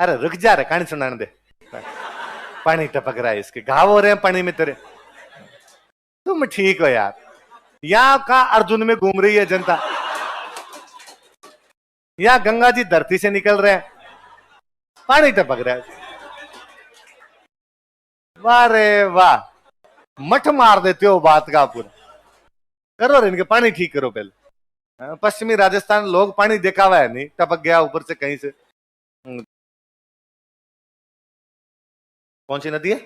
अरे रुक जा रे, कहानी सुनाने दे। पानी टपक रहा है, इसके घाव हो रहे हैं पानी में तेरे। तुम ठीक हो यार, यहां का अर्जुन में घूम रही है जनता, यहां गंगा जी धरती से निकल रहे हैं, पानी टपक रहा है। वाह रे वाह, मठ मार देते हो बात का पूरा। करो रे इनके पानी ठीक करो पहले। पश्चिमी राजस्थान लोग पानी देखा हुआ है नहीं, टपक गया ऊपर से कहीं से। कौन सी नदी है?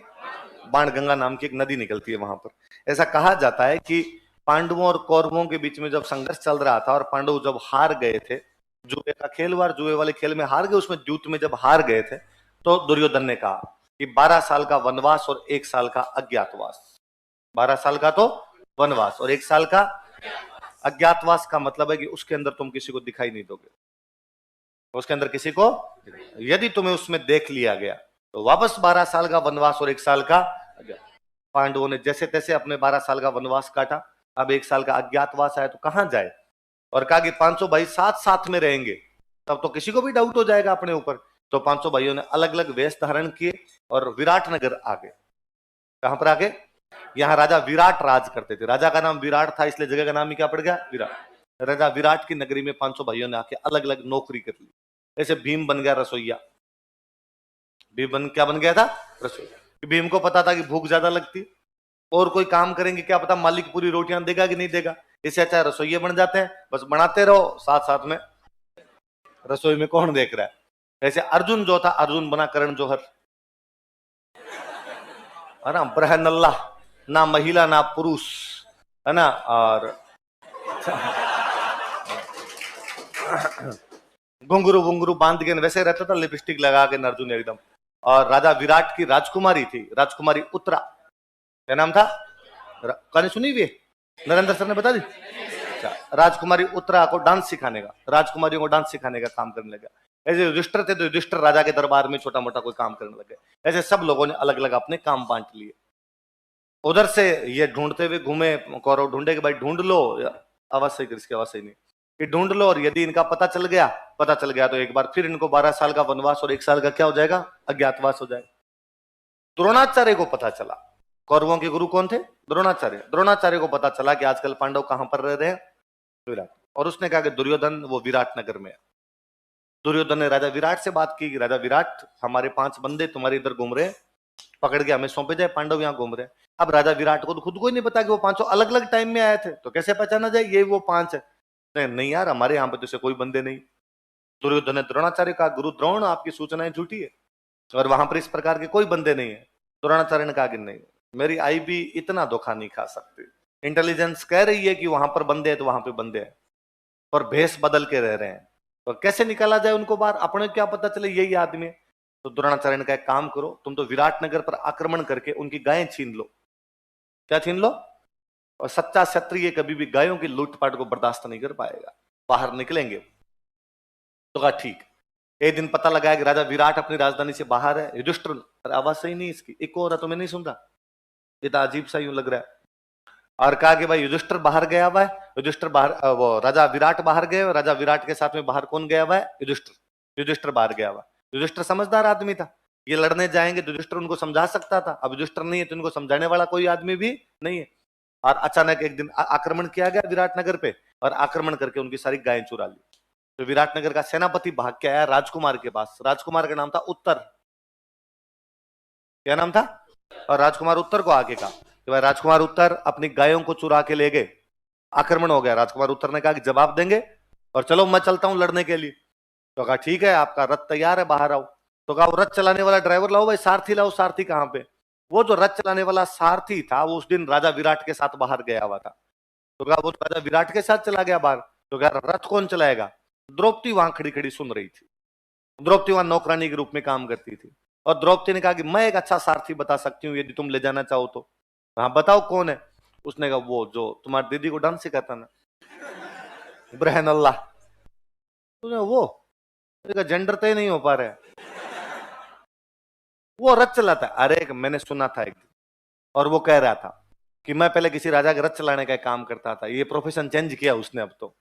बाणगंगा नाम की एक नदी निकलती है वहां पर। ऐसा कहा जाता है कि पांडवों और कौरवों के बीच में जब संघर्ष चल रहा था और पांडव जब हार गए थे, जुए का खेल हुआ, जुए वाले खेल में हार गए, उसमें द्यूत में जब हार गए थे, तो दुर्योधन ने कहा कि 12 साल का वनवास और 1 साल का अज्ञातवास। 12 साल का तो वनवास और 1 साल का अज्ञातवास का मतलब है कि उसके अंदर तुम किसी को दिखाई नहीं दोगे, उसके अंदर किसी को, यदि तुम्हें उसमें देख लिया गया तो वापस 12 साल का वनवास और 1 साल का। पांडवों ने जैसे तैसे अपने 12 साल का वनवास काटा, अब 1 साल का अज्ञातवास आया तो कहां जाए, और कहा कि 500 भाई साथ साथ में रहेंगे, तब तो किसी को भी डाउट हो जाएगा अपने ऊपर। तो 500 भाइयों ने अलग अलग वेश धारण किए और विराटनगर आ गए। कहां पर आगे? यहां राजा विराट राज करते थे, राजा का नाम विराट था, इसलिए जगह का नाम ही क्या पड़ गया? विराट। राजा विराट की नगरी में 500 भाइयों ने आके अलग अलग नौकरी कर ली। ऐसे भीम बन गया रसोईया। भीम क्या बन गया था? रसोईया। भीम को पता था कि भूख ज्यादा लगती, और कोई काम करेंगे क्या पता मालिक पूरी रोटियां देगा कि नहीं देगा, इससे अच्छा रसोइये बन जाते हैं, बस बनाते रहो, साथ साथ में रसोई में कौन देख रहा है। ऐसे अर्जुन जो था, अर्जुन बना करण जौहर, है ना, ब्रहनल्ला, ना महिला ना पुरुष, है ना, और घुंघरू घुंघरू बांध के वैसे रहता था, लिपस्टिक लगा के अर्जुन एकदम। और राजा विराट की राजकुमारी थी, राजकुमारी उत्तरा, क्या नाम था? कहानी सुनी हुई है, नरेंद्र सर ने बता दी। राजकुमारी उत्तरा को डांस सिखाने का, राजकुमारियों को डांस सिखाने का काम करने लगा। ऐसे युधिष्ठिर थे तो युधिष्ठिर राजा के दरबार में छोटा मोटा कोई काम करने लगे। ऐसे सब लोगों ने अलग अलग अपने काम बांट लिए। उधर से ये ढूंढते हुए घूमे, कौरव ढूंढे कि भाई ढूंढ लो, आवाज सही कर, इसकी आवाज सही नहीं, कि ढूंढ लो, और यदि इनका पता चल गया तो एक बार फिर इनको 12 साल का वनवास और 1 साल का क्या हो जाएगा? अज्ञातवास हो जाएगा। द्रोणाचार्य को पता चला, कौरवों के गुरु कौन थे? द्रोणाचार्य। द्रोणाचार्य को पता चला कि आजकल पांडव कहां पर रह रहे हैं? विराट। और उसने कहा कि दुर्योधन वो विराट नगर में है। दुर्योधन ने राजा विराट से बात की कि राजा विराट, हमारे 5 बंदे तुम्हारे इधर घूम रहे हैं, पकड़ के हमें सौंपे जाए, पांडव यहाँ घूम रहे हैं। अब राजा विराट को तो खुद को ही नहीं पता कि वो 500 अलग अलग टाइम में आए थे, तो कैसे पहचाना जाए ये वो 5 है? नहीं यार, हमारे यहाँ पे तो कोई बंदे नहीं। दुर्योधन ने द्रोणाचार्य का, गुरु द्रोण आपकी सूचनाएं झूठी है, और वहां पर इस प्रकार के कोई बंदे नहीं है। द्रोणाचार्य ने कहा कि नहीं, मेरी आई भी इतना धोखा नहीं खा सकती, इंटेलिजेंस कह रही है कि वहां पर बंदे हैं तो वहां पे बंदे हैं, और भेष बदल के रह रहे हैं, तो कैसे निकाला जाए उनको बाहर, अपने क्या पता चले यही आदमी है। तो द्रोणाचार्य ने कहा एक काम करो, तुम तो विराटनगर पर आक्रमण करके उनकी गायें छीन लो। क्या छीन लो? और सच्चा क्षत्रिय कभी भी गायों की लूटपाट को बर्दाश्त नहीं कर पाएगा, बाहर निकलेंगे। तो कहा ठीक। एक दिन पता लगाया कि राजा विराट अपनी राजधानी से बाहर है। युधिष्ठिर, आवाज सही नहीं इसकी, एक और है तो मैं नहीं सुन रहा, ये तो अजीब सा यूं लग रहा है। और कहा कि भाई युधिष्ठिर बाहर गया हुआ है, युधिष्ठिर बाहर, वो राजा विराट बाहर गए, राजा विराट के साथ में बाहर कौन गया हुआ है? युधिष्ठिर। युधिष्ठिर बाहर गया हुआ। युधिष्ठिर समझदार आदमी था, ये लड़ने जाएंगे तो युधिष्ठिर उनको समझा सकता था, अब युधिष्ठिर नहीं है तो उनको समझाने वाला कोई आदमी भी नहीं है। और अचानक एक दिन आक्रमण किया गया विराटनगर पे, और आक्रमण करके उनकी सारी गायें चुरा ली। तो विराटनगर का सेनापति भाग के आया राजकुमार के पास, राजकुमार का नाम था उत्तर। क्या नाम था? और राजकुमार उत्तर को आके कहा कि भाई राजकुमार उत्तर अपनी गायों को चुरा के ले गए, आक्रमण हो गया। राजकुमार उत्तर ने कहा कि जवाब देंगे, और चलो मैं चलता हूं लड़ने के लिए। तो कहा ठीक है, आपका रथ तैयार है, बाहर आओ। तो कहा रथ चलाने वाला ड्राइवर लाओ भाई, सारथी लाओ। सारथी कहां पे? वो जो रथ चलाने वाला सारथी था वो उस दिन राजा विराट के साथ बाहर गया हुआ था। तो कहा वो राजा विराट के साथ चला गया बाहर। तो कहा रथ कौन चलाएगा? द्रौपदी वहां खड़ी खड़ी सुन रही थी। द्रौपदी वहां नौकरानी के रूप में काम करती थी, और द्रौपदी ने कहा कि मैं एक अच्छा सारथी बता सकती हूँ यदि तुम ले जाना चाहो तो। हाँ बताओ कौन है? उसने कहा वो जो तुम्हारी दीदी को डांस सिखाता ना, ब्रहन अल्लाह। वो जेंडर तय नहीं हो पा रहा है, वो रथ चलाता है। अरे मैंने सुना था एक दिन, और वो कह रहा था कि मैं पहले किसी राजा के रथ चलाने का काम करता था, ये प्रोफेशन चेंज किया उसने अब तो।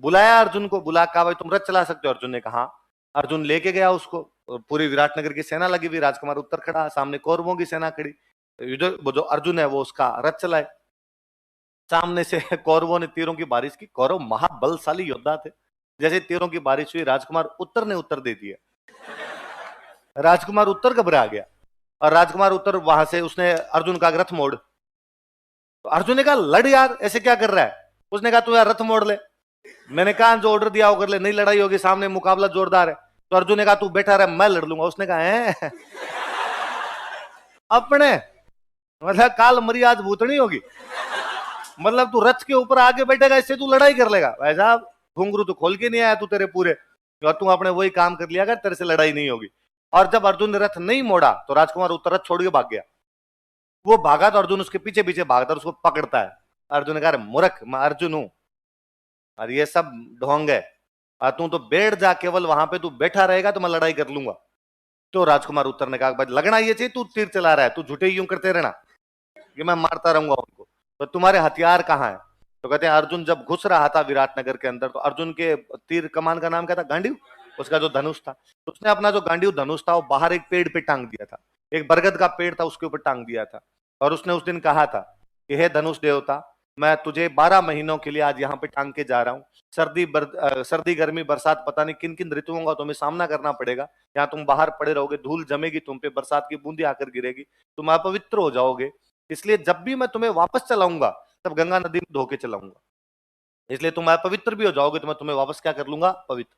बुलाया अर्जुन को, बुला कहा भाई तुम रथ चला सकते हो? अर्जुन ने कहा अर्जुन लेके गया उसको, और पूरी विराटनगर की सेना लगी हुई, राजकुमार उत्तर खड़ा, सामने कौरवों की सेना खड़ी। युद्ध वो जो अर्जुन है वो उसका रथ चलाए, सामने से कौरवों ने तीरों की बारिश की। कौरव महाबलशाली योद्धा थे। जैसे तीरों की बारिश हुई, राजकुमार उत्तर ने उत्तर दे दिया। राजकुमार उत्तर घबरा गया, और राजकुमार उत्तर वहां से उसने अर्जुन का रथ मोड़। तो अर्जुन ने कहा लड़ यार, ऐसे क्या कर रहा है। उसने कहा तू यार रथ मोड़ ले। मैंने कहा जो ऑर्डर दिया वो कर ले, नहीं लड़ाई होगी, सामने मुकाबला जोरदार है। तो अर्जुन ने कहा तू बैठा रहे, मैं लड़ लूंगा। उसने कहा है अपने मतलब काल मर्याद भूतनी होगी, मतलब तू रथ के ऊपर आगे बैठेगा, इससे तू लड़ाई कर लेगा। भाई साहब घुंघरू तो खोल के नहीं आया तू तेरे पूरे, और तू अपने वही काम कर लिया कर, तेरे से लड़ाई नहीं होगी। और जब अर्जुन ने रथ नहीं मोड़ा तो राजकुमार उत्तर रथ छोड़ के भाग गया। वो भागा तो अर्जुन उसके पीछे पीछे भागता, उसको पकड़ता है। अर्जुन ने कहा मूर्ख, मैं अर्जुन हूं और ये सब ढोंग है, और तू तो बैठ जा, केवल वहां पे तू बैठा रहेगा तो मैं लड़ाई कर लूंगा। तो राजकुमार उत्तर ने कहा भाई लगना ये चाहिए तू तीर चला रहा है, तू झूठे यूं करते रहना कि मैं मारता रहूंगा उनको, तो तुम्हारे हथियार कहाँ है। तो कहते हैं अर्जुन जब घुस रहा था विराटनगर के अंदर, तो अर्जुन के तीर कमान का नाम क्या था, गांडीव। उसका जो धनुष था, तो उसने अपना जो गांडीव धनुष था वो बाहर एक पेड़ पे टांग दिया था। एक बरगद का पेड़ था उसके ऊपर टांग दिया था। और उसने उस दिन कहा था कि हे धनुष देवता, मैं तुझे 12 महीनों के लिए आज यहाँ पे टांग के जा रहा हूँ। सर्दी गर्मी बरसात पता नहीं किन किन ऋतुओं का तुम्हें सामना करना पड़ेगा। यहाँ तुम बाहर पड़े रहोगे, धूल जमेगी तुम पे, बरसात की बूंदी आकर गिरेगी, तुम अपवित्र हो जाओगे। इसलिए जब भी मैं तुम्हें वापस चलाऊंगा तब गंगा नदी में धो के चलाऊंगा, इसलिए तुम अपवित्र भी हो जाओगे तो मैं तुम्हें वापस क्या कर लूंगा, पवित्र।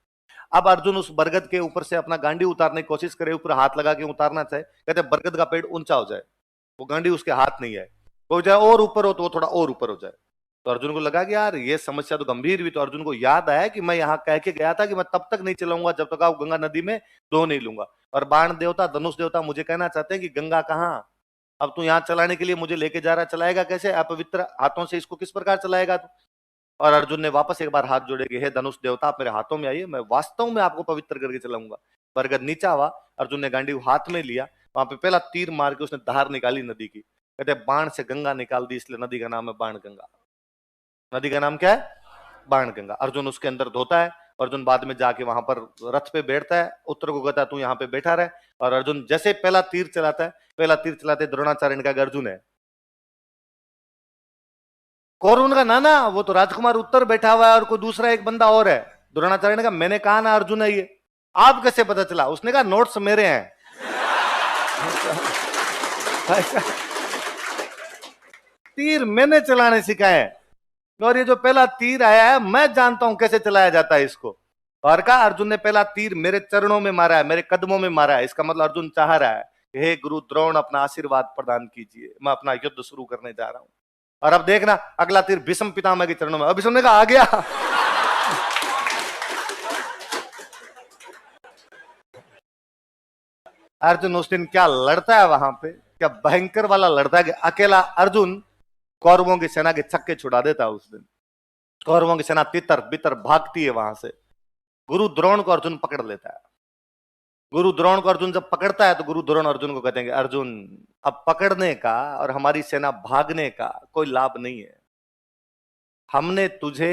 अब अर्जुन उस बरगद के ऊपर से अपना गांडी उतारने की कोशिश करे, ऊपर हाथ लगा के उतारना चाहे, कहते बरगद का पेड़ ऊंचा हो जाए, वो गांडी उसके हाथ नहीं है, हो जाए और ऊपर हो तो वो थोड़ा और ऊपर हो जाए। तो अर्जुन को लगा कि यार ये समस्या तो गंभीर हुई। तो अर्जुन को याद आया कि मैं यहाँ कह के गया था कि मैं तब तक नहीं चलाऊंगा जब तक आप गंगा नदी में दो नहीं लूंगा। और बाण देवता धनुष देवता मुझे कहना चाहते हैं कि गंगा कहाँ, अब तू यहाँ चलाने के लिए मुझे लेके जा रहा, चलाएगा कैसे, अपवित्र हाथों से इसको किस प्रकार चलाएगा तू। और अर्जुन ने वापस एक बार हाथ जोड़े कि हे धनुष देवता आप मेरे हाथों में आइए, मैं वास्तव में आपको पवित्र करके चलाऊंगा। बरगद नीचा हुआ, अर्जुन ने गांडी हाथ में लिया, वहां पे पहला तीर मार के उसने धार निकाली नदी की। कहते बाण से गंगा निकाल दी, इसलिए नदी का नाम है बाण गंगा। नदी का नाम क्या है, बाण गंगा। अर्जुन उसके अंदर धोता है। अर्जुन बाद में जाके वहां पर रथ पे बैठता है, उत्तर को कहता है तू यहाँ पे बैठा रहे। और अर्जुन जैसे पहला तीर चलाता है, पहला तीर चलाते द्रोणाचार्य ने कहा अर्जुन है, कौरव का नाना वो तो राजकुमार उत्तर बैठा हुआ है और कोई दूसरा एक बंदा और है। द्रोणाचार्य ने कहा मैंने कहा ना अर्जुन है ये, आप कैसे पता चला। उसने कहा नोट्स मेरे हैं तीर मैंने चलाने सिखाए, और ये जो पहला तीर आया है मैं जानता हूं कैसे चलाया जाता है इसको। और कहा अर्जुन ने पहला तीर मेरे चरणों में मारा है, मेरे कदमों में मारा है। इसका मतलब अर्जुन चाह रहा है हे गुरु द्रोण अपना आशीर्वाद प्रदान कीजिए, मैं अपना युद्ध शुरू करने जा रहा हूं। और अब देखना अगला तीर भीष्म पितामह के चरणों में। अब भीष्म ने कहा आ गया अर्जुन उस दिन क्या लड़ता है वहां पे, क्या भयंकर वाला लड़ता है कि अकेला अर्जुन कौरवों की सेना के छक्के छुड़ा देता है। उस दिन कौरवों की सेना तितर बितर भागती है वहां से, गुरु द्रोण को अर्जुन पकड़ लेता है। गुरु द्रोण को अर्जुन जब पकड़ता है तो गुरु द्रोण अर्जुन को कहते हैं अर्जुन अब पकड़ने का और हमारी सेना भागने का कोई लाभ नहीं है, हमने तुझे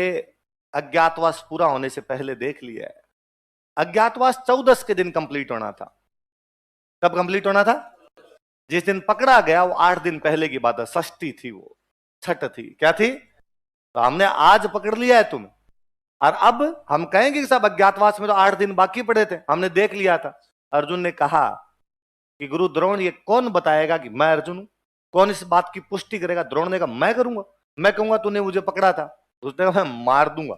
अज्ञातवास पूरा होने से पहले देख लिया है। अज्ञातवास 14 के दिन कंप्लीट होना था। कब कंप्लीट होना था, जिस दिन पकड़ा गया वो 8 दिन पहले की बात है, षष्ठी थी, वो छठ थी, क्या थी। तो हमने आज पकड़ लिया है तुम्हें, और अब हम कहेंगे कि सब अज्ञातवास में तो 8 दिन बाकी पड़े थे, हमने देख लिया था। अर्जुन ने कहा कि गुरु द्रोण ये कौन बताएगा कि मैं अर्जुन हूं, कौन इस बात की पुष्टि करेगा। द्रोण ने कहा मैं करूंगा, मैं कहूंगा तूने मुझे पकड़ा था। उसने कहा मैं मार दूंगा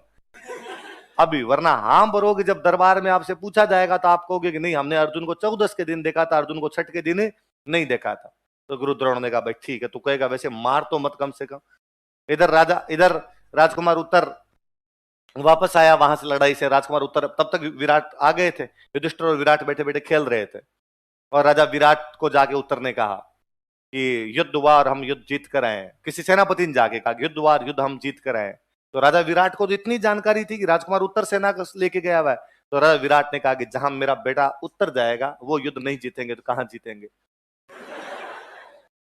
अभी, वरना हाँ बरोगे जब दरबार में आपसे पूछा जाएगा तो आप कहोगे कि नहीं हमने अर्जुन को 14 के दिन देखा था, अर्जुन को छठ के दिन नहीं देखा था। तो गुरु द्रोण ने कहा भाई ठीक है, तू कहेगा वैसे मार तो मत कम से कम। इधर राजकुमार उत्तर वापस आया वहां से लड़ाई से। राजकुमार उत्तर तब तक विराट आ गए थे, युधिष्ठिर और विराट बैठे बैठे खेल रहे थे। और राजा विराट को जाके उत्तर ने कहा कि युद्ध हुआ और हम युद्ध जीत कर आए। किसी सेनापति ने जाके कहा युद्ध हुआ, युद्ध हम जीत कर आए। तो राजा विराट को तो इतनी जानकारी थी कि राजकुमार उत्तर सेना को लेके गया हुआ है। तो राजा विराट ने कहा कि जहां मेरा बेटा उत्तर जाएगा वो युद्ध नहीं जीतेंगे तो कहां जीतेंगे।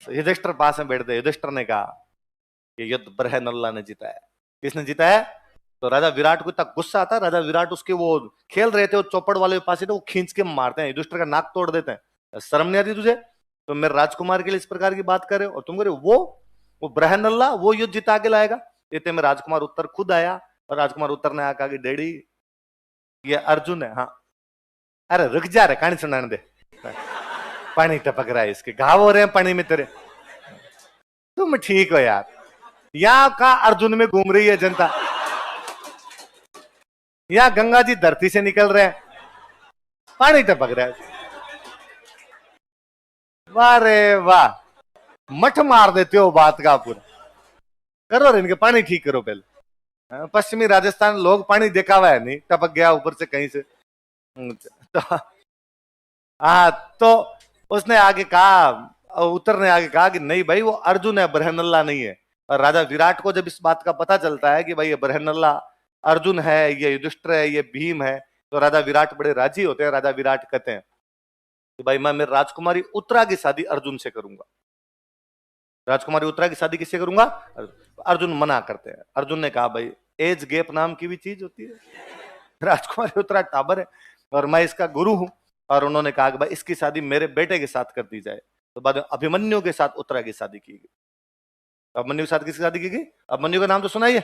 युधिष्ठिर पास में बैठते, युधिष्ठिर ने कहा कि युद्ध बरहनल्ला ने जीता है। किसने जीता है, तो राजा विराट को इतना गुस्सा आता है, राजा विराट उसके वो खेल रहे थे, वो चौपड़ वाले पास थे, वो खींच के मारते हैं, युधिष्ठिर का नाक तोड़ देते हैं। शर्म नहीं आती तुझे? तो मेरे राजकुमार के लिए इस प्रकार की बात कर रहे हो, और तुम कह रहे हो वो ब्रहनल्ला वो युद्ध जिता के लाएगा। इतने में राजकुमार उत्तर खुद आया, और राजकुमार उत्तर ने आकर कहा कि डैडी ये अर्जुन है। हाँ, अरे रुक जा रे, कहानी सुनाने दे, पानी टपक रहा है, इसके घाव हो रहे हैं पानी में तेरे। तुम ठीक हो यार, यहाँ का अर्जुन में घूम रही है जनता, यहाँ गंगा जी धरती से निकल रहे हैं, पानी टपक रहा है। वाह रे वाह, मठ मार देते हो बात का पूरा। करो रे इनके पानी ठीक करो पहले। पश्चिमी राजस्थान लोग पानी देखा हुआ है नहीं, टपक गया ऊपर से कहीं से। तो हाँ, तो उसने आगे कहा, उत्तर ने आगे कहा कि नहीं भाई वो अर्जुन है, बरहनल्ला नहीं है। और राजा विराट को जब इस बात का पता चलता है कि भाई ये बरहनल्ला अर्जुन है, ये युधिष्ठिर है, ये भीम है, तो राजा विराट बड़े राजी होते हैं। राजा विराट कहते हैं कि भाई मैं मेरी राजकुमारी उत्तरा की शादी अर्जुन से करूंगा। राजकुमारी उत्तरा की शादी किससे करूंगा? अर्जुन मना करते हैं। अर्जुन ने कहा भाई एज गैप नाम की भी चीज होती है, राजकुमारी उत्तरा टाबर है और मैं इसका गुरु हूं। और उन्होंने कहा कि भाई इसकी शादी मेरे बेटे के साथ कर दी जाए। तो बाद में अभिमन्यु के साथ उत्तरा की शादी की गई। अभिमन्यु के साथ किसकी शादी की गई? अभिमन्यु का नाम तो सुना ही है।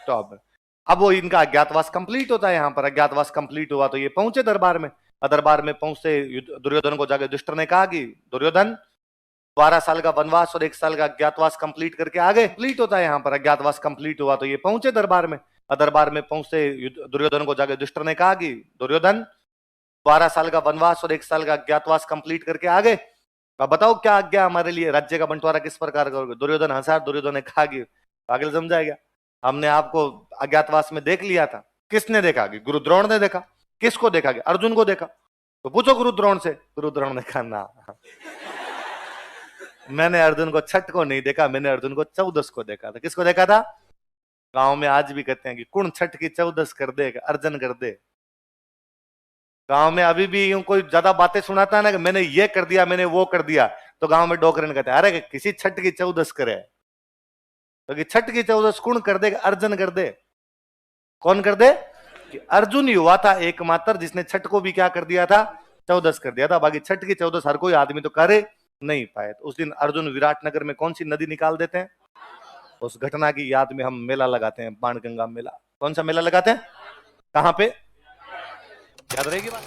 तो अब वो इनका अज्ञातवास कंप्लीट होता है। यहाँ पर अज्ञातवास कंप्लीट हुआ तो ये पहुंचे दरबार में। दरबार में पहुंचते दुर्योधन को जाकर युधिष्ठिर ने कहा कि दुर्योधन 12 साल का वनवास और 1 साल का अज्ञातवास कंप्लीट करके आ गए। कंप्लीट होता है यहाँ पर अज्ञातवास कंप्लीट हुआ तो ये पहुंचे दरबार में। दरबार में पहुंचते दुर्योधन को जाकर युधिष्ठिर ने कहा कि दुर्योधन 12 साल का वनवास और 1 साल का अज्ञातवास कंप्लीट करके आ गए, अब बताओ क्या आज्ञा हमारे लिए, राज्य का बंटवारा किस प्रकार करोगे? दुर्योधन हंसा। दुर्योधन ने कहा कि पागल समझा गया, हमने आपको अज्ञातवास में देख लिया था। किसने देखा? कि गुरु द्रोण ने देखा। किसको देखा? कि अर्जुन को देखा। तो पूछो गुरु द्रोण से। गुरु द्रोण ने कहा ना, मैंने अर्जुन को छठ को नहीं देखा, मैंने अर्जुन को 14 को देखा था। किसको देखा था? गांव में आज भी कहते हैं कि कुण छठ की 14 कर दे, अर्जन कर दे। गांव में अभी भी यूं कोई ज्यादा बातें सुनाता है ना कि मैंने ये कर दिया, मैंने वो कर दिया, तो गांव में डोकरन कहते हैं अरे किसी छठ की 14 करे, तो छठ की 14 कुण कर दे? अर्जन कर दे। कौन कर दे? कि अर्जुन ही हुआ था एकमात्र जिसने छठ को भी क्या कर दिया था? 14 कर दिया था। बाकी छठ की 14 हर कोई आदमी तो करे नहीं पाए। तो उस दिन अर्जुन विराटनगर में कौन सी नदी निकाल देते हैं? उस घटना की याद में हम मेला लगाते हैं, बाणगंगा मेला। कौन सा मेला लगाते हैं? कहां पे? याद रहेगी बात?